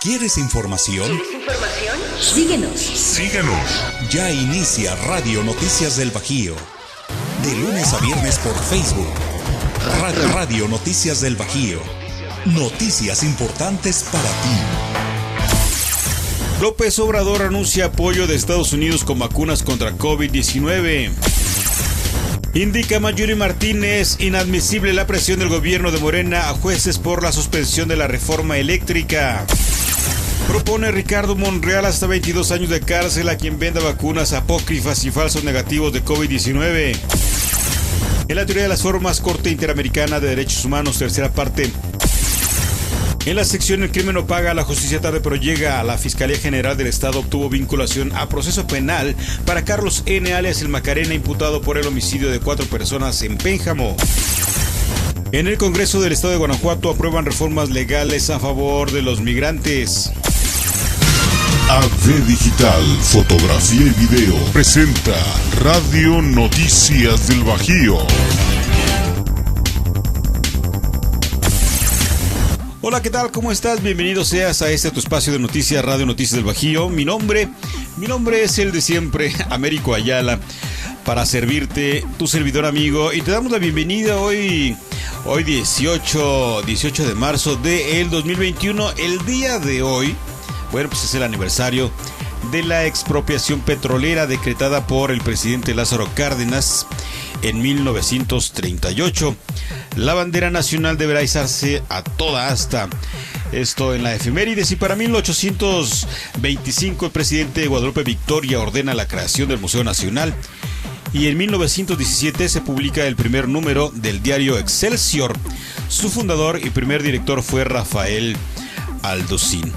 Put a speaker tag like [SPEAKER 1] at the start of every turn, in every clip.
[SPEAKER 1] ¿Quieres información?
[SPEAKER 2] Síguenos.
[SPEAKER 1] Ya inicia Radio Noticias del Bajío. De lunes a viernes por Facebook. Radio Noticias del Bajío. Noticias importantes para ti.
[SPEAKER 3] López Obrador anuncia apoyo de Estados Unidos con vacunas contra COVID-19. Indica Mayuri Martínez, inadmisible la presión del gobierno de Morena a jueces por la suspensión de la reforma eléctrica. Propone Ricardo Monreal hasta 22 años de cárcel a quien venda vacunas apócrifas y falsos negativos de COVID-19. En la teoría de las formas, Corte Interamericana de Derechos Humanos, tercera parte. En la sección El crimen no paga, la justicia tarde pero llega. La Fiscalía General del Estado obtuvo vinculación a proceso penal para Carlos N. alias El Macarena, imputado por el homicidio de 4 personas en Pénjamo. En el Congreso del Estado de Guanajuato aprueban reformas legales a favor de los migrantes.
[SPEAKER 2] AV Digital, fotografía y video, presenta Radio Noticias del Bajío.
[SPEAKER 3] Hola, ¿qué tal? ¿Cómo estás? Bienvenido seas a tu espacio de noticias, Radio Noticias del Bajío. Mi nombre es el de siempre, Américo Ayala, para servirte, tu servidor amigo. Y te damos la bienvenida hoy 18 de marzo del 2021. El día de hoy, bueno, pues es el aniversario de la expropiación petrolera decretada por el presidente Lázaro Cárdenas en 1938. La bandera nacional deberá izarse a toda asta. Esto en la efemérides. Y para 1825 el presidente Guadalupe Victoria ordena la creación del Museo Nacional. Y en 1917 se publica el primer número del diario Excelsior. Su fundador y primer director fue Rafael Alducín.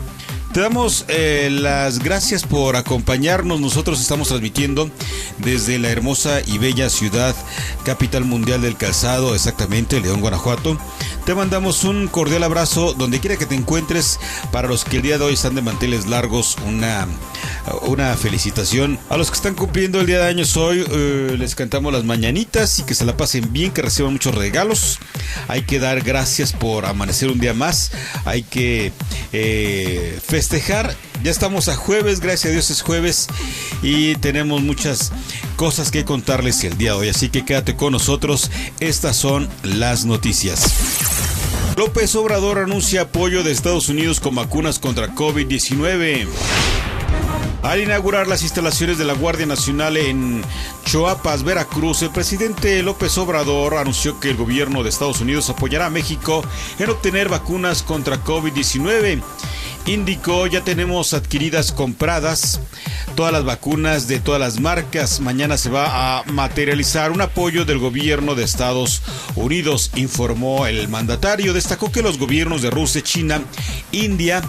[SPEAKER 3] Te damos las gracias por acompañarnos. Nosotros estamos transmitiendo desde la hermosa y bella ciudad, capital mundial del calzado, exactamente, León, Guanajuato. Te mandamos un cordial abrazo donde quiera que te encuentres. Para los que el día de hoy están de manteles largos, una felicitación. A los que están cumpliendo el día de años hoy, les cantamos las mañanitas y que se la pasen bien, que reciban muchos regalos. Hay que dar gracias por amanecer un día más. Hay que festejar. Ya estamos a jueves, gracias a Dios es jueves y tenemos muchas cosas que contarles el día de hoy. Así que quédate con nosotros. Estas son las noticias. López Obrador anuncia apoyo de Estados Unidos con vacunas contra COVID-19. Al inaugurar las instalaciones de la Guardia Nacional en Choapas, Veracruz, el presidente López Obrador anunció que el gobierno de Estados Unidos apoyará a México en obtener vacunas contra COVID-19. Indicó, ya tenemos adquiridas, compradas todas las vacunas de todas las marcas. Mañana se va a materializar un apoyo del gobierno de Estados Unidos, informó el mandatario. Destacó que los gobiernos de Rusia, China, India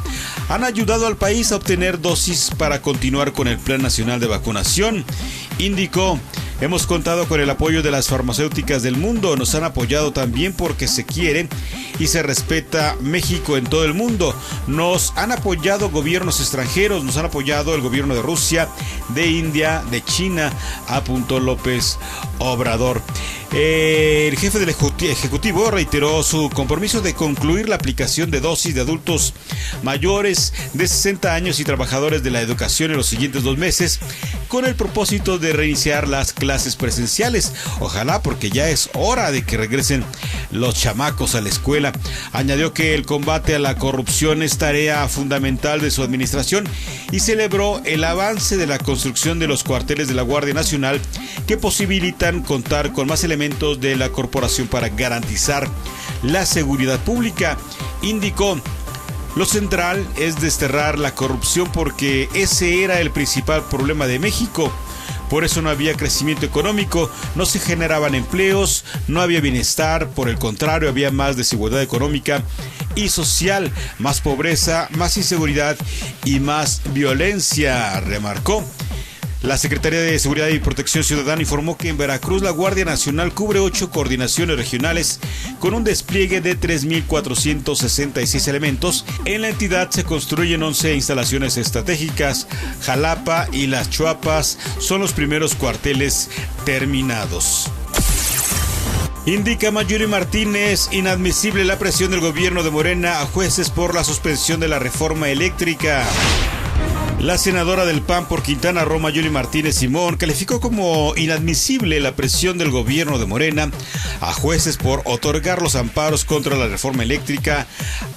[SPEAKER 3] han ayudado al país a obtener dosis para continuar con el Plan Nacional de Vacunación. Indicó, hemos contado con el apoyo de las farmacéuticas del mundo. Nos han apoyado también porque se quiere y se respeta México en todo el mundo. Nos han apoyado gobiernos extranjeros, nos han apoyado el gobierno de Rusia, de India, de China, apuntó López Obrador. El jefe del Ejecutivo reiteró su compromiso de concluir la aplicación de dosis de adultos mayores de 60 años y trabajadores de la educación en los siguientes 2 meses, con el propósito de reiniciar las clases presenciales. Ojalá, porque ya es hora de que regresen los chamacos a la escuela. Añadió que el combate a la corrupción es tarea fundamental de su administración y celebró el avance de la construcción de los cuarteles de la Guardia Nacional que posibilitan contar con más elementos de la corporación para garantizar la seguridad pública. Indicó, lo central es desterrar la corrupción porque ese era el principal problema de México. Por eso no había crecimiento económico, no se generaban empleos, no había bienestar, por el contrario había más desigualdad económica y social, más pobreza, más inseguridad y más violencia, remarcó. La Secretaría de Seguridad y Protección Ciudadana informó que en Veracruz la Guardia Nacional cubre 8 coordinaciones regionales con un despliegue de 3,466 elementos. En la entidad se construyen 11 instalaciones estratégicas. Jalapa y Las Choapas son los primeros cuarteles terminados. Indica Mayuli Martínez, inadmisible la presión del gobierno de Morena a jueces por la suspensión de la reforma eléctrica. La senadora del PAN por Quintana Roo, Mayuli Martínez Simón, calificó como inadmisible la presión del gobierno de Morena a jueces por otorgar los amparos contra la reforma eléctrica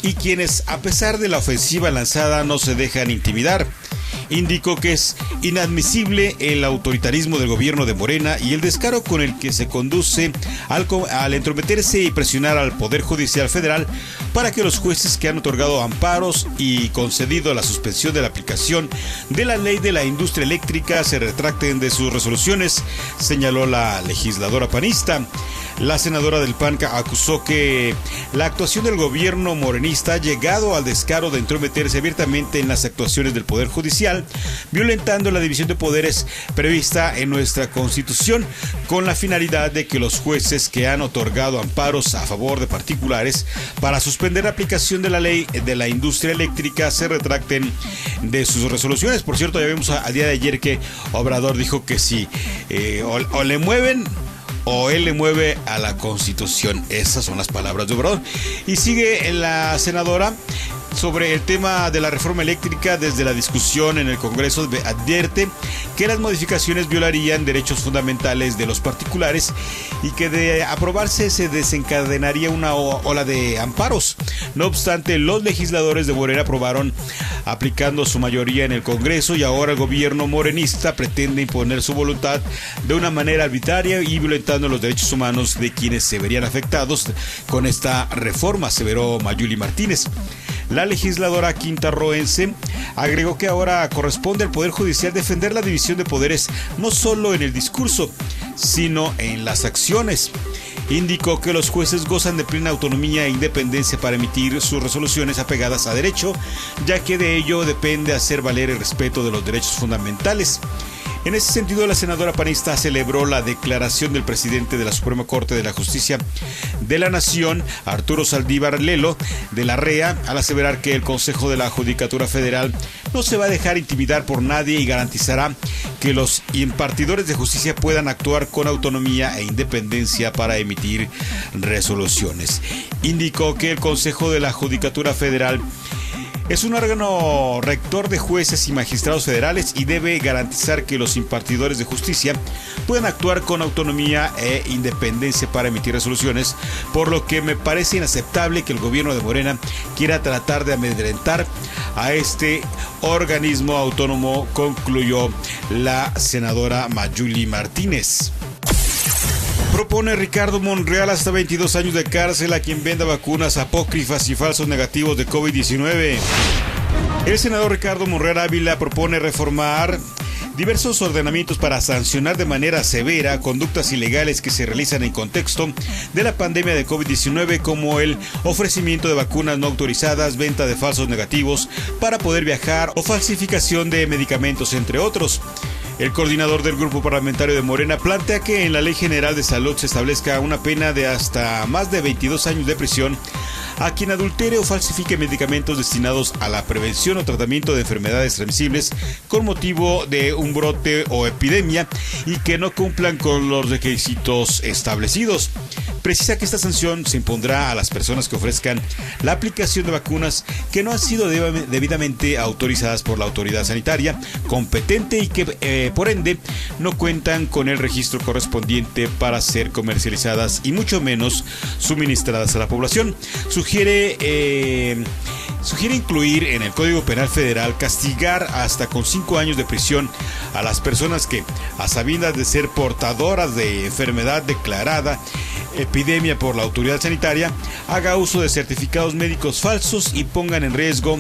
[SPEAKER 3] y quienes, a pesar de la ofensiva lanzada, no se dejan intimidar. Indicó que es inadmisible el autoritarismo del gobierno de Morena y el descaro con el que se conduce al entrometerse y presionar al Poder Judicial Federal para que los jueces que han otorgado amparos y concedido la suspensión de la aplicación de la ley de la industria eléctrica se retracten de sus resoluciones, señaló la legisladora panista. La senadora del PAN acusó que la actuación del gobierno morenista ha llegado al descaro de entrometerse abiertamente en las actuaciones del Poder Judicial, violentando la división de poderes prevista en nuestra Constitución, con la finalidad de que los jueces que han otorgado amparos a favor de particulares para suspender la aplicación de la ley de la industria eléctrica se retracten de sus resoluciones. Por cierto, ya vimos al día de ayer que Obrador dijo que si o le mueven o él le mueve a la Constitución. Esas son las palabras de Obrador. Y sigue la senadora sobre el tema de la reforma eléctrica. Desde la discusión en el Congreso advierte que las modificaciones violarían derechos fundamentales de los particulares y que de aprobarse se desencadenaría una ola de amparos. No obstante, los legisladores de Morena aprobaron aplicando su mayoría en el Congreso y ahora el gobierno morenista pretende imponer su voluntad de una manera arbitraria y violentando los derechos humanos de quienes se verían afectados con esta reforma, aseveró Mayuli Martínez. La legisladora quintarroense agregó que ahora corresponde al Poder Judicial defender la división de poderes no solo en el discurso, sino en las acciones. Indicó que los jueces gozan de plena autonomía e independencia para emitir sus resoluciones apegadas a derecho, ya que de ello depende hacer valer el respeto de los derechos fundamentales. En ese sentido, la senadora panista celebró la declaración del presidente de la Suprema Corte de la Justicia de la Nación, Arturo Saldívar Lelo, de la REA, al aseverar que el Consejo de la Judicatura Federal no se va a dejar intimidar por nadie y garantizará que los impartidores de justicia puedan actuar con autonomía e independencia para emitir resoluciones. Indicó que el Consejo de la Judicatura Federal es un órgano rector de jueces y magistrados federales y debe garantizar que los impartidores de justicia puedan actuar con autonomía e independencia para emitir resoluciones, por lo que me parece inaceptable que el gobierno de Morena quiera tratar de amedrentar a este organismo autónomo, concluyó la senadora Mayuli Martínez. Propone Ricardo Monreal hasta 22 años de cárcel a quien venda vacunas apócrifas y falsos negativos de COVID-19. El senador Ricardo Monreal Ávila propone reformar diversos ordenamientos para sancionar de manera severa conductas ilegales que se realizan en contexto de la pandemia de COVID-19, como el ofrecimiento de vacunas no autorizadas, venta de falsos negativos para poder viajar o falsificación de medicamentos, entre otros. El coordinador del grupo parlamentario de Morena plantea que en la Ley General de Salud se establezca una pena de hasta más de 22 años de prisión a quien adultere o falsifique medicamentos destinados a la prevención o tratamiento de enfermedades transmisibles con motivo de un brote o epidemia y que no cumplan con los requisitos establecidos. Precisa que esta sanción se impondrá a las personas que ofrezcan la aplicación de vacunas que no han sido debidamente autorizadas por la autoridad sanitaria competente y que por ende no cuentan con el registro correspondiente para ser comercializadas y mucho menos suministradas a la población. Sugiere incluir en el Código Penal Federal castigar hasta con 5 años de prisión a las personas que, a sabiendas de ser portadoras de enfermedad declarada epidemia por la autoridad sanitaria, haga uso de certificados médicos falsos y pongan en riesgo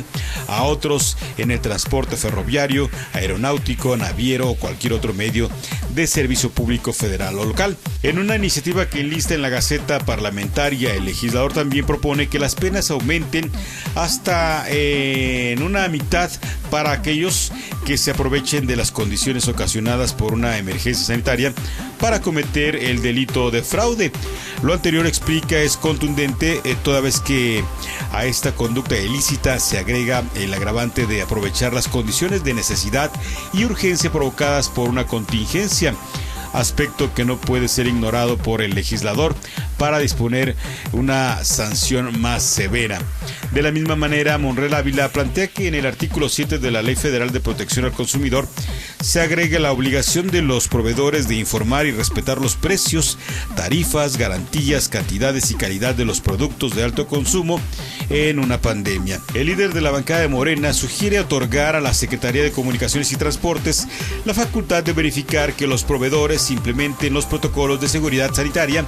[SPEAKER 3] a otros en el transporte ferroviario, aeronáutico, naviero o cualquier otro medio de servicio público federal o local. En una iniciativa que enlista en la Gaceta Parlamentaria, el legislador también propone que las penas aumenten hasta en una mitad para aquellos que se aprovechen de las condiciones ocasionadas por una emergencia sanitaria para cometer el delito de fraude. Lo anterior, explica, es contundente toda vez que a esta conducta ilícita se agrega el agravante de aprovechar las condiciones de necesidad y urgencia provocadas por una contingencia, aspecto que no puede ser ignorado por el legislador para disponer una sanción más severa. De la misma manera, Monreal Ávila plantea que en el artículo 7 de la Ley Federal de Protección al Consumidor se agrega la obligación de los proveedores de informar y respetar los precios, tarifas, garantías, cantidades y calidad de los productos de alto consumo en una pandemia. El líder de la bancada de Morena sugiere otorgar a la Secretaría de Comunicaciones y Transportes la facultad de verificar que los proveedores implementen los protocolos de seguridad sanitaria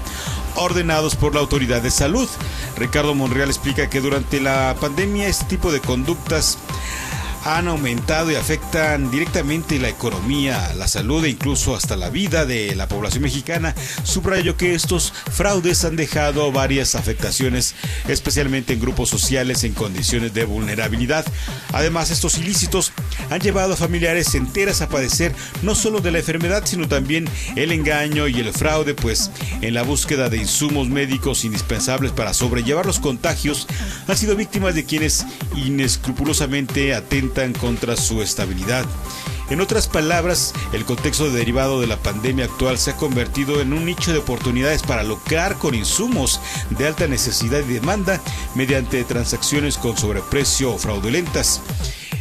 [SPEAKER 3] ordenados por la Autoridad de Salud. Ricardo Monreal explica que durante la pandemia este tipo de conductas han aumentado y afectan directamente la economía, la salud e incluso hasta la vida de la población mexicana. Subrayó que estos fraudes han dejado varias afectaciones, especialmente en grupos sociales en condiciones de vulnerabilidad. Además, estos ilícitos han llevado a familiares enteras a padecer no solo de la enfermedad, sino también el engaño y el fraude, pues en la búsqueda de insumos médicos indispensables para sobrellevar los contagios, han sido víctimas de quienes inescrupulosamente atentan contra su estabilidad. En otras palabras, el contexto derivado de la pandemia actual se ha convertido en un nicho de oportunidades para lucrar con insumos de alta necesidad y demanda mediante transacciones con sobreprecio o fraudulentas.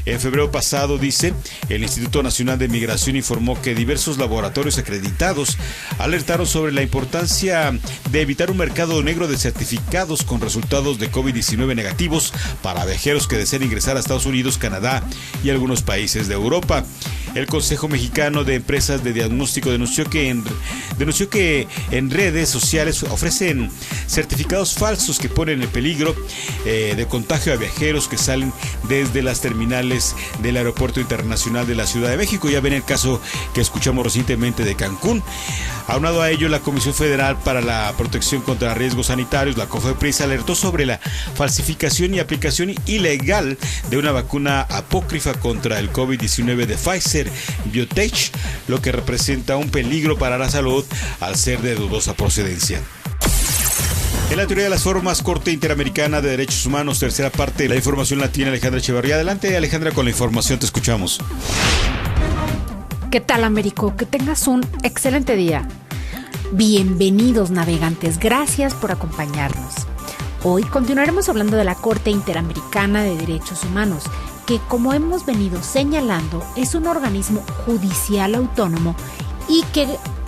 [SPEAKER 3] En febrero pasado, dice, el Instituto Nacional de Migración informó que diversos laboratorios acreditados alertaron sobre la importancia de evitar un mercado negro de certificados con resultados de COVID-19 negativos para viajeros que deseen ingresar a Estados Unidos, Canadá y algunos países de Europa. El Consejo Mexicano de Empresas de Diagnóstico denunció que en redes sociales ofrecen certificados falsos que ponen en peligro de contagio a viajeros que salen desde las terminales del Aeropuerto Internacional de la Ciudad de México. Ya ven el caso que escuchamos recientemente de Cancún. Aunado a ello, la Comisión Federal para la Protección contra Riesgos Sanitarios, la COFEPRIS, alertó sobre la falsificación y aplicación ilegal de una vacuna apócrifa contra el COVID-19 de Pfizer Biotech, lo que representa un peligro para la salud al ser de dudosa procedencia. En la teoría de las formas, Corte Interamericana de Derechos Humanos, tercera parte, la información la tiene Alejandra Echeverría. Adelante, Alejandra, con la información, te escuchamos.
[SPEAKER 4] ¿Qué tal, Américo? Que tengas un excelente día. Bienvenidos, navegantes, gracias por acompañarnos. Hoy continuaremos hablando de la Corte Interamericana de Derechos Humanos, que, como hemos venido señalando, es un organismo judicial autónomo y que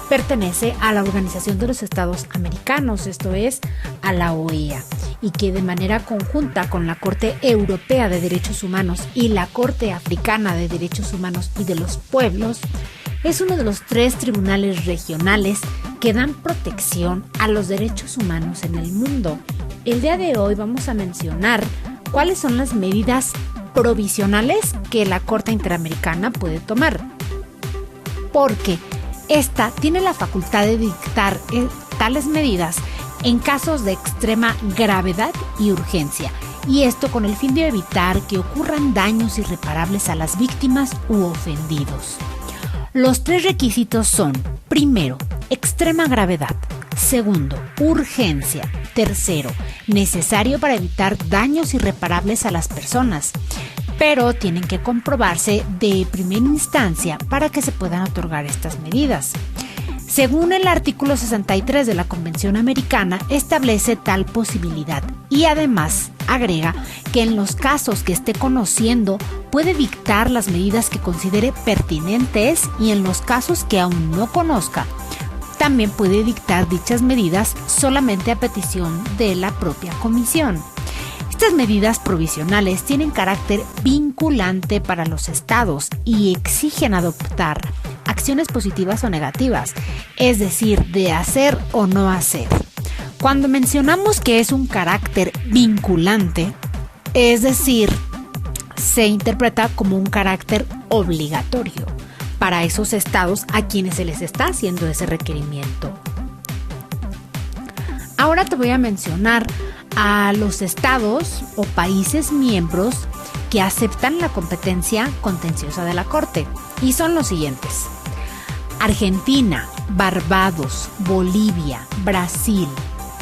[SPEAKER 4] pertenece a la Organización de los Estados Americanos, esto es, a la OEA, y que de manera conjunta con la Corte Europea de Derechos Humanos y la Corte Africana de Derechos Humanos y de los Pueblos, es uno de los 3 tribunales regionales que dan protección a los derechos humanos en el mundo. El día de hoy vamos a mencionar cuáles son las medidas provisionales que la Corte Interamericana puede tomar, porque esta tiene la facultad de dictar tales medidas en casos de extrema gravedad y urgencia, y esto con el fin de evitar que ocurran daños irreparables a las víctimas u ofendidos. Los 3 requisitos son: primero, extrema gravedad; segundo, urgencia; tercero, necesario para evitar daños irreparables a las personas, pero tienen que comprobarse de primera instancia para que se puedan otorgar estas medidas. Según el artículo 63 de la Convención Americana, establece tal posibilidad y además agrega que en los casos que esté conociendo puede dictar las medidas que considere pertinentes, y en los casos que aún no conozca también puede dictar dichas medidas solamente a petición de la propia comisión. Estas medidas provisionales tienen carácter vinculante para los estados y exigen adoptar acciones positivas o negativas, es decir, de hacer o no hacer. Cuando mencionamos que es un carácter vinculante, es decir, se interpreta como un carácter obligatorio para esos estados a quienes se les está haciendo ese requerimiento. Ahora te voy a mencionar a los estados o países miembros que aceptan la competencia contenciosa de la Corte, y son los siguientes: Argentina, Barbados, Bolivia, Brasil,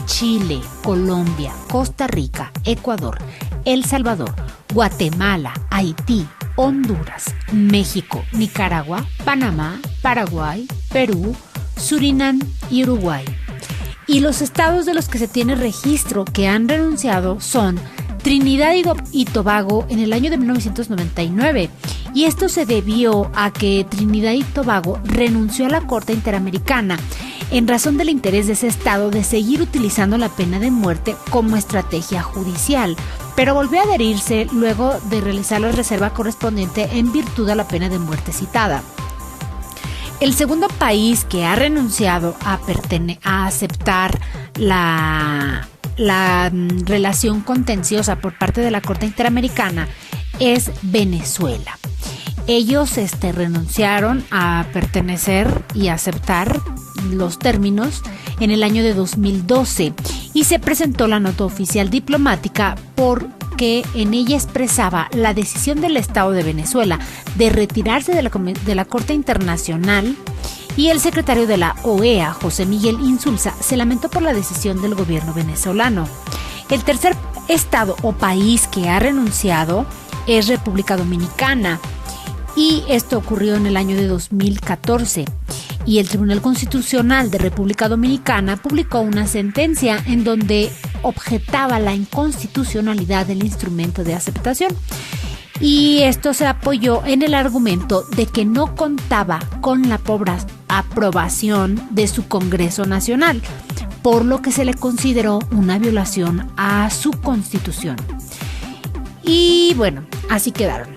[SPEAKER 4] Chile, Colombia, Costa Rica, Ecuador, El Salvador, Guatemala, Haití, Honduras, México, Nicaragua, Panamá, Paraguay, Perú, Surinam y Uruguay. Y los estados de los que se tiene registro que han renunciado son Trinidad y Tobago en el año de 1999. Y esto se debió a que Trinidad y Tobago renunció a la Corte Interamericana en razón del interés de ese estado de seguir utilizando la pena de muerte como estrategia judicial, pero volvió a adherirse luego de realizar la reserva correspondiente en virtud de la pena de muerte citada. El segundo país que ha renunciado a aceptar la relación contenciosa por parte de la Corte Interamericana es Venezuela. Ellos renunciaron a pertenecer y aceptar los términos en el año de 2012 y se presentó la nota oficial diplomática porque en ella expresaba la decisión del Estado de Venezuela de retirarse de la Corte Internacional, y el secretario de la OEA, José Miguel Insulza, se lamentó por la decisión del gobierno venezolano. El tercer estado o país que ha renunciado es República Dominicana, y esto ocurrió en el año de 2014. Y el Tribunal Constitucional de República Dominicana publicó una sentencia en donde objetaba la inconstitucionalidad del instrumento de aceptación. Y esto se apoyó en el argumento de que no contaba con la aprobación de su Congreso Nacional, por lo que se le consideró una violación a su Constitución. Y bueno, así quedaron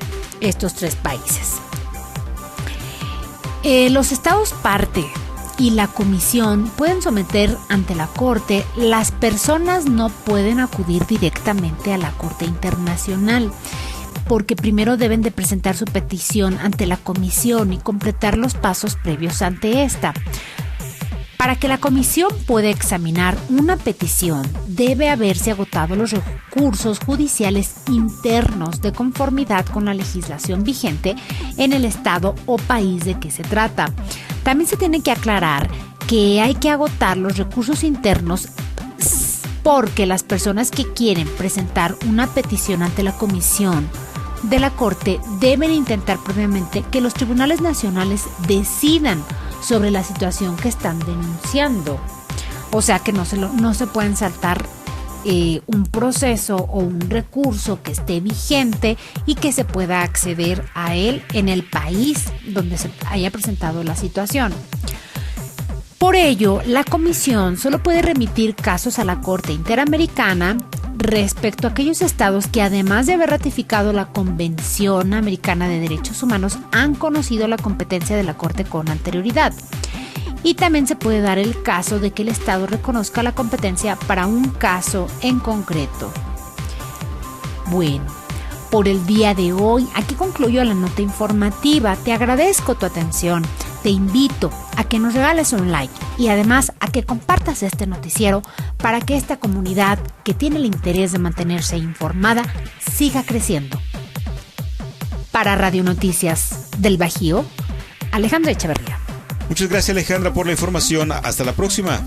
[SPEAKER 4] estos tres países. Los estados parte y la comisión pueden someter ante la Corte. Las personas no pueden acudir directamente a la Corte Internacional, porque primero deben de presentar su petición ante la comisión y completar los pasos previos ante esta. Para que la comisión pueda examinar una petición, debe haberse agotado los recursos judiciales internos de conformidad con la legislación vigente en el estado o país de que se trata. También se tiene que aclarar que hay que agotar los recursos internos porque las personas que quieren presentar una petición ante la comisión de la Corte deben intentar previamente que los tribunales nacionales decidan sobre la situación que están denunciando. O sea que no se pueden saltar un proceso o un recurso que esté vigente y que se pueda acceder a él en el país donde se haya presentado la situación. Por ello, la comisión solo puede remitir casos a la Corte Interamericana respecto a aquellos estados que, además de haber ratificado la Convención Americana de Derechos Humanos, han conocido la competencia de la Corte con anterioridad. Y también se puede dar el caso de que el estado reconozca la competencia para un caso en concreto. Bueno, por el día de hoy, aquí concluyo la nota informativa. Te agradezco tu atención. Te invito a que nos regales un like y además a que compartas este noticiero para que esta comunidad que tiene el interés de mantenerse informada siga creciendo. Para Radio Noticias del Bajío, Alejandra Echeverría.
[SPEAKER 3] Muchas gracias, Alejandra, por la información. Hasta la próxima.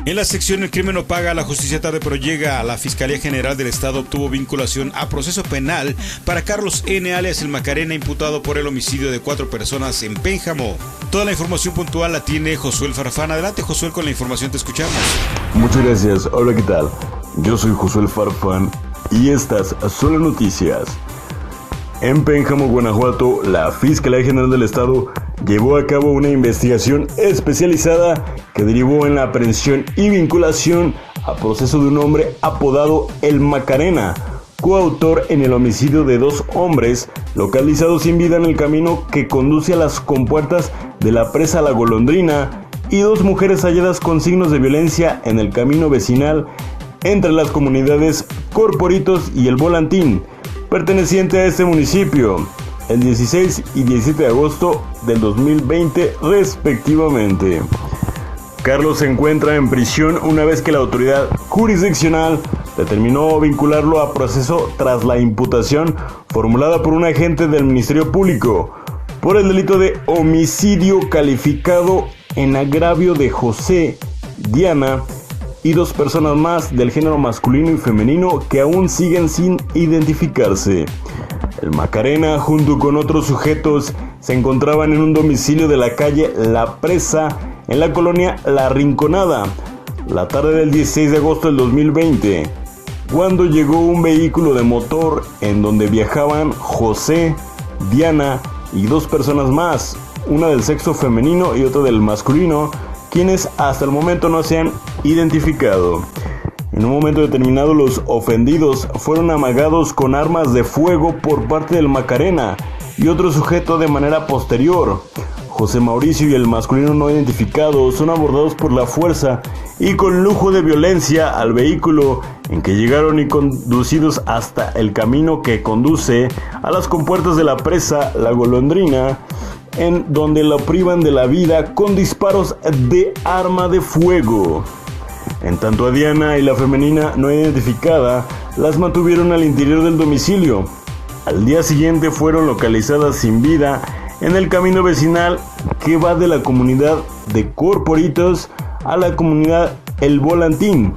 [SPEAKER 3] En la sección El crimen no paga, la justicia tarde pero llega. La Fiscalía General del Estado obtuvo vinculación a proceso penal para Carlos N. alias El Macarena, imputado por el homicidio de 4 personas en Pénjamo. Toda la información puntual la tiene Josué Farfán. Adelante, Josué, con la información, te escuchamos.
[SPEAKER 5] Muchas gracias. Hola, ¿qué tal? Yo soy Josué Farfán y estas son las noticias. En Pénjamo, Guanajuato, la Fiscalía General del Estado llevó a cabo una investigación especializada que derivó en la aprehensión y vinculación a proceso de un hombre apodado El Macarena, coautor en el homicidio de 2 hombres localizados sin vida en el camino que conduce a las compuertas de la presa La Golondrina y 2 mujeres halladas con signos de violencia en el camino vecinal entre las comunidades Corporitos y El Volantín, perteneciente a este municipio, el 16 y 17 de agosto del 2020 respectivamente. Carlos se encuentra en prisión una vez que la autoridad jurisdiccional determinó vincularlo a proceso tras la imputación formulada por un agente del Ministerio Público por el delito de homicidio calificado en agravio de José, Diana y 2 personas más del género masculino y femenino que aún siguen sin identificarse. El Macarena, junto con otros sujetos, se encontraban en un domicilio de la calle La Presa, en la colonia La Rinconada, la tarde del 16 de agosto del 2020, cuando llegó un vehículo de motor en donde viajaban José, Diana y 2 personas más, una del sexo femenino y otra del masculino, quienes hasta el momento no se han identificado. En un momento determinado, los ofendidos fueron amagados con armas de fuego por parte del Macarena y otro sujeto de manera posterior. José Mauricio y el masculino no identificado son abordados por la fuerza y con lujo de violencia al vehículo en que llegaron y conducidos hasta el camino que conduce a las compuertas de la presa La Golondrina, en donde lo privan de la vida con disparos de arma de fuego. En tanto a Diana y la femenina no identificada las mantuvieron al interior del domicilio. Al día siguiente fueron localizadas sin vida en el camino vecinal que va de la comunidad de Corporitos a la comunidad El Volantín.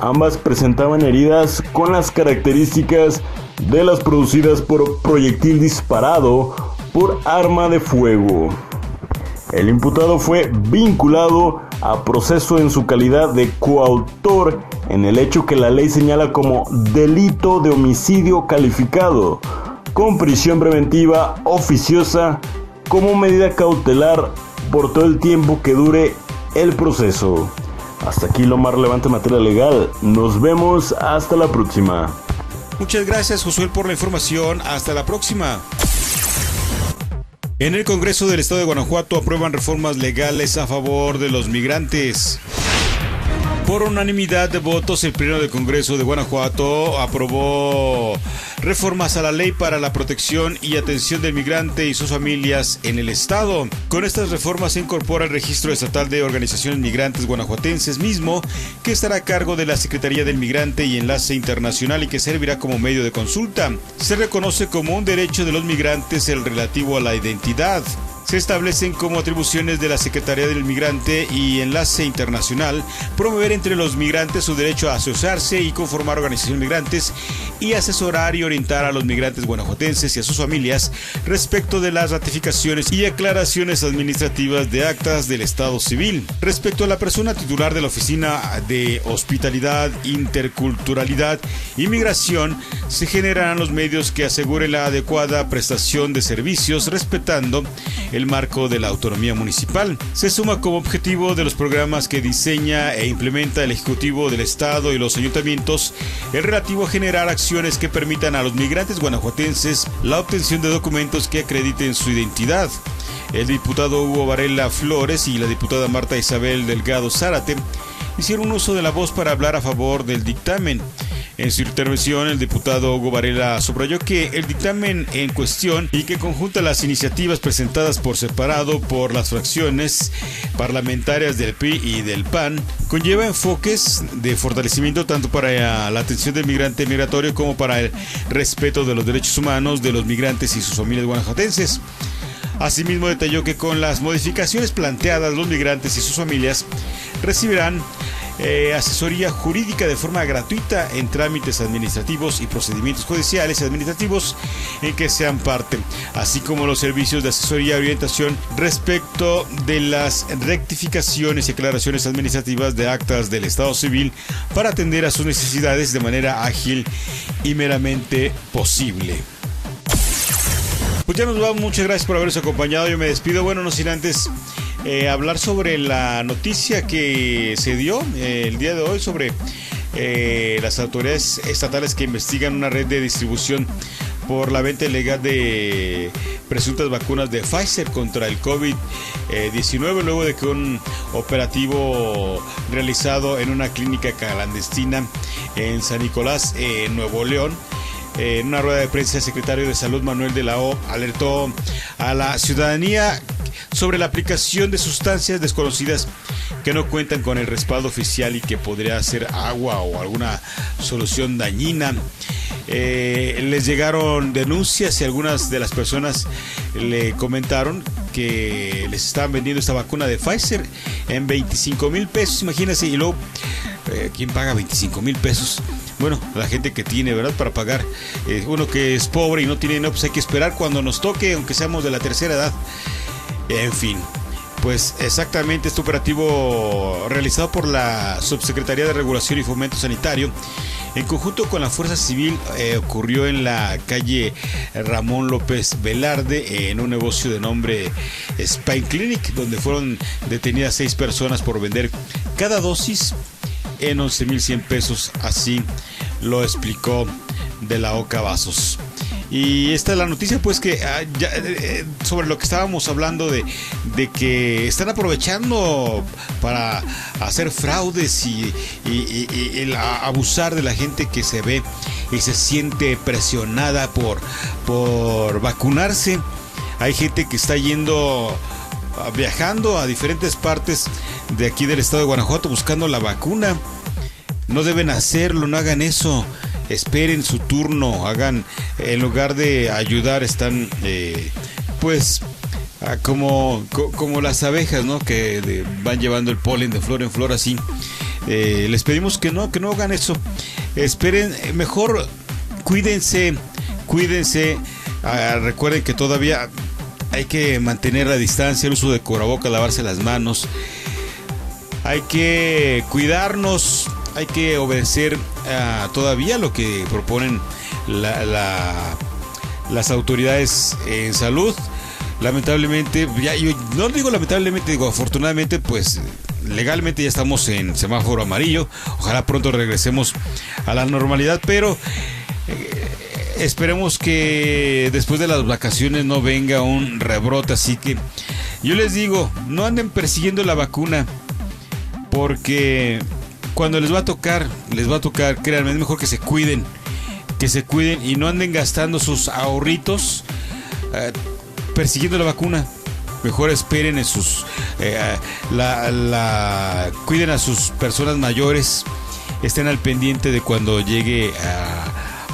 [SPEAKER 5] Ambas presentaban heridas con las características de las producidas por proyectil disparado por arma de fuego. El imputado fue vinculado a proceso en su calidad de coautor en el hecho que la ley señala como delito de homicidio calificado, con prisión preventiva oficiosa como medida cautelar por todo el tiempo que dure el proceso. Hasta aquí lo más relevante en materia legal. Nos vemos hasta la próxima.
[SPEAKER 3] Muchas gracias, Josué, por la información. Hasta la próxima. En el Congreso del Estado de Guanajuato aprueban reformas legales a favor de los migrantes. Por unanimidad de votos, el Pleno del Congreso de Guanajuato aprobó reformas a la ley para la protección y atención del migrante y sus familias en el Estado. Con estas reformas se incorpora el Registro Estatal de Organizaciones Migrantes Guanajuatenses mismo, que estará a cargo de la Secretaría del Migrante y Enlace Internacional y que servirá como medio de consulta. Se reconoce como un derecho de los migrantes el relativo a la identidad. Se establecen como atribuciones de la Secretaría del Migrante y Enlace Internacional promover entre los migrantes su derecho a asociarse y conformar organizaciones migrantes y asesorar y orientar a los migrantes guanajuatenses y a sus familias respecto de las ratificaciones y aclaraciones administrativas de actas del Estado Civil. Respecto a la persona titular de la Oficina de Hospitalidad, Interculturalidad y Migración, se generarán los medios que aseguren la adecuada prestación de servicios respetando el marco de la autonomía municipal. Se suma como objetivo de los programas que diseña e implementa el Ejecutivo del Estado y los ayuntamientos el relativo a generar acciones que permitan a los migrantes guanajuatenses la obtención de documentos que acrediten su identidad. El diputado Hugo Varela Flores y la diputada Marta Isabel Delgado Zárate hicieron uso de la voz para hablar a favor del dictamen. En su intervención, el diputado Hugo Varela subrayó que el dictamen en cuestión y que conjunta las iniciativas presentadas por separado por las fracciones parlamentarias del PRI y del PAN conlleva enfoques de fortalecimiento tanto para la atención del migrante migratorio como para el respeto de los derechos humanos de los migrantes y sus familias guanajuatenses. Asimismo, detalló que con las modificaciones planteadas, los migrantes y sus familias recibirán asesoría jurídica de forma gratuita en trámites administrativos y procedimientos judiciales y administrativos en que sean parte, así como los servicios de asesoría y orientación respecto de las rectificaciones y aclaraciones administrativas de actas del Estado Civil para atender a sus necesidades de manera ágil y meramente posible. Pues ya nos vamos, muchas gracias por habernos acompañado, yo me despido, bueno, no sin antes hablar sobre la noticia que se dio el día de hoy sobre las autoridades estatales que investigan una red de distribución por la venta ilegal de presuntas vacunas de Pfizer contra el COVID-19 luego de que un operativo realizado en una clínica clandestina en San Nicolás, Nuevo León. En una rueda de prensa, el secretario de Salud Manuel de la O alertó a la ciudadanía sobre la aplicación de sustancias desconocidas que no cuentan con el respaldo oficial y que podría ser agua o alguna solución dañina. Les llegaron denuncias y algunas de las personas le comentaron que les estaban vendiendo esta vacuna de Pfizer en 25,000 pesos, imagínense, y luego ¿quién paga 25,000 pesos? Bueno, la gente que tiene, ¿verdad? Para pagar. Uno que es pobre y no tiene dinero, pues hay que esperar cuando nos toque, aunque seamos de la tercera edad. En fin, Pues exactamente, este operativo realizado por la Subsecretaría de Regulación y Fomento Sanitario en conjunto con la Fuerza Civil ocurrió en la calle Ramón López Velarde, en un negocio de nombre Spine Clinic, donde fueron detenidas 6 personas por vender cada dosis en 11,100 pesos, así lo explicó De la Oca Vasos. Y esta es la noticia, pues, que sobre lo que estábamos hablando de que están aprovechando para hacer fraudes y abusar de la gente que se ve y se siente presionada por vacunarse. Hay gente que está viajando a diferentes partes de aquí del estado de Guanajuato buscando la vacuna. No deben hacerlo, no hagan eso. Esperen su turno, hagan, en lugar de ayudar, están como las abejas, ¿no? Que van llevando el polen de flor en flor así. Les pedimos que no hagan eso. Esperen, mejor cuídense. Recuerden que todavía hay que mantener la distancia, el uso de cubrebocas, lavarse las manos. Hay que cuidarnos. Hay que obedecer todavía lo que proponen las autoridades en salud. Lamentablemente, yo no digo lamentablemente, digo afortunadamente, pues legalmente ya estamos en semáforo amarillo. Ojalá pronto regresemos a la normalidad, pero esperemos que después de las vacaciones no venga un rebrote. Así que yo les digo, no anden persiguiendo la vacuna, porque cuando les va a tocar, créanme, es mejor que se cuiden y no anden gastando sus ahorritos persiguiendo la vacuna. Mejor esperen en sus cuiden a sus personas mayores, estén al pendiente de cuando llegue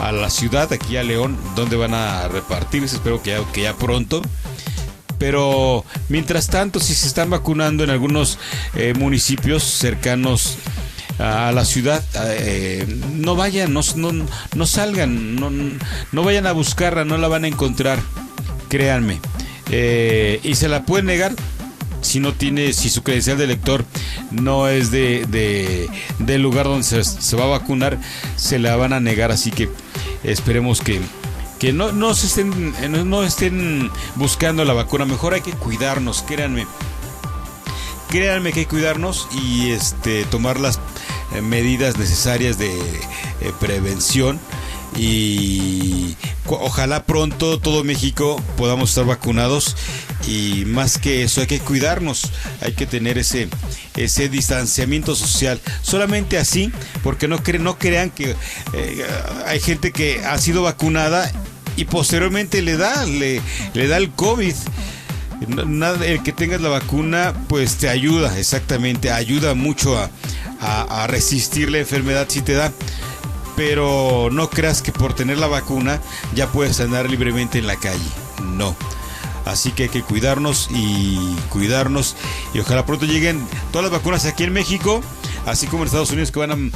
[SPEAKER 3] a la ciudad, aquí a León, donde van a repartirse. Espero que ya pronto. Pero mientras tanto, si se están vacunando en algunos municipios cercanos a la ciudad, no vayan, no salgan, no vayan a buscarla, no la van a encontrar, créanme. Y se la pueden negar si su credencial de elector no es del lugar donde se va a vacunar, se la van a negar. Así que esperemos que no estén buscando la vacuna. Mejor hay que cuidarnos, créanme que hay que cuidarnos y tomar las medidas necesarias de prevención, y ojalá pronto todo México podamos estar vacunados. Y más que eso, hay que cuidarnos, hay que tener ese distanciamiento social. Solamente así, porque no crean que hay gente que ha sido vacunada y posteriormente le da el COVID. El que tengas la vacuna pues te ayuda, exactamente, ayuda mucho a resistir la enfermedad si te da. Pero no creas que por tener la vacuna ya puedes andar libremente en la calle, no. Así que hay que cuidarnos y ojalá pronto lleguen todas las vacunas aquí en México, así como en Estados Unidos, que van en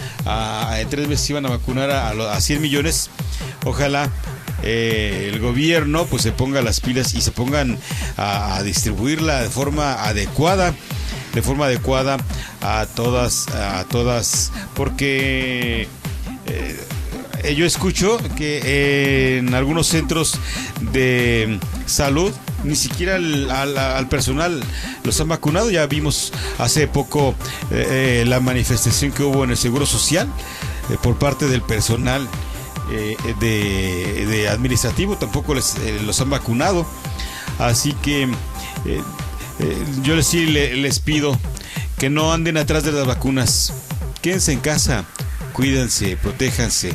[SPEAKER 3] 3 meses iban a vacunar a 100 millones. Ojalá el gobierno pues se ponga las pilas y se pongan a distribuirla de forma adecuada a todas, porque yo escucho que en algunos centros de salud ni siquiera al personal los han vacunado. Ya vimos hace poco la manifestación que hubo en el Seguro Social por parte del personal de administrativo, tampoco los han vacunado. Así que yo les pido que no anden atrás de las vacunas, quédense en casa, cuídense, protéjanse.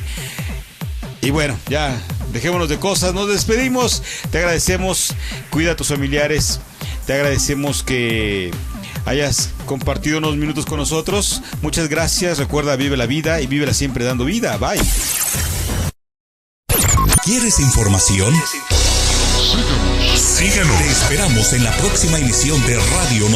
[SPEAKER 3] Y bueno, ya dejémonos de cosas, nos despedimos, te agradecemos, cuida a tus familiares, te agradecemos que hayas compartido unos minutos con nosotros. Muchas gracias, recuerda, vive la vida y vívela siempre dando vida. Bye.
[SPEAKER 1] ¿Quieres información? Síguenos. Te esperamos en la próxima emisión de Radio